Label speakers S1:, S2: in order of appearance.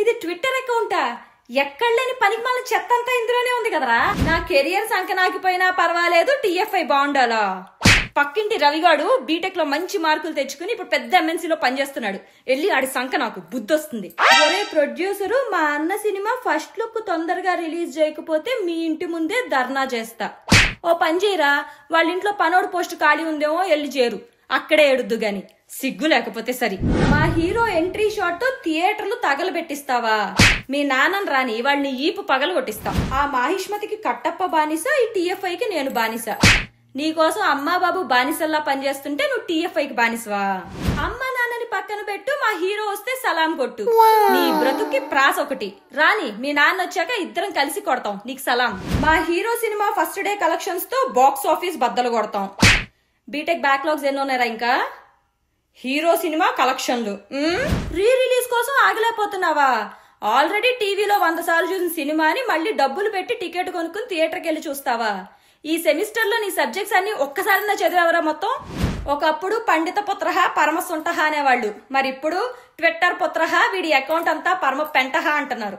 S1: ఇది ట్విట్టర్ అకౌంటా? ఎక్కడ లేని పనికి మన చెత్త అంతా ఇందులోనే ఉంది కదరా. నా కెరియర్ సంకనాకిపోయినా పర్వాలేదు, టీఎఫ్ఐ బాగుండాలా. పక్కింటి రవిగాడు బీటెక్ లో మంచి మార్కులు తెచ్చుకుని ఇప్పుడు పెద్ద ఎంఎన్సీలో పనిచేస్తున్నాడు. వెళ్ళి ఆడి సంక నాకు బుద్ధి వస్తుంది. ఒరే ప్రొడ్యూసరు, మా అన్న సినిమా ఫస్ట్ లుక్ తొందరగా రిలీజ్ చేయకపోతే మీ ఇంటి ముందే ధర్నా చేస్తా. ఓ పని చేయరా, వాళ్ళ ఇంట్లో పనోడు పోస్ట్ ఖాళీ ఉందేమో వెళ్ళి చేరు, అక్కడే ఏడుద్దు గాని. సిగ్గు లేకపోతే సరి. మా హీరో ఎంట్రీ షాట్ థియేటర్లు తగలబెట్టిస్తావా? మీ నాన్నని రాని వాడిని ఈపు పగల కొట్టిస్తా. ఆ మాహిష్మతికి కట్టప్ప బానిస, ఈ టీఎఫ్ఐకి నేను బానిస. నీకోసం అమ్మా బాబు బానిసల్లా పనిచేస్తుంటే నువ్వు టీఎఫ్ఐకి బానిసవా? అమ్మ నాన్నని పక్కన పెట్టు, మా హీరో వస్తే సలాం కొట్టు. నీ బ్రతుక్కి ప్రాస ఒకటి. రాని మీ నాన్న వచ్చాక ఇద్దరం కలిసి కొడతాం నీకు సలాం. మా hero cinema first day collections తో బాక్స్ ఆఫీస్ బద్దలు కొడతాం. బీటెక్ బ్యాక్లాగ్స్ ఎన్నో ఉన్నారా ఇంకా? హీరో సినిమా కలెక్షన్లు రీ రిలీజ్ కోసం ఆగలేకపోతున్నావా? ఆల్రెడీ టీవీలో 100 సార్లు చూసిన సినిమాని మళ్ళీ డబ్బులు పెట్టి టికెట్ కొనుక్కుని థియేటర్కి వెళ్ళి చూస్తావా? ఈ సెమిస్టర్ లో నీ సబ్జెక్ట్స్ అన్ని ఒక్కసారి చదివావరా మొత్తం? ఒకప్పుడు పండిత పుత్రహ పరమ సుంటహ అనేవాళ్ళు, మరి ఇప్పుడు ట్విట్టర్ పుత్రహ వీడి అకౌంట్ అంతా పరమ పెంటహ అంటున్నారు.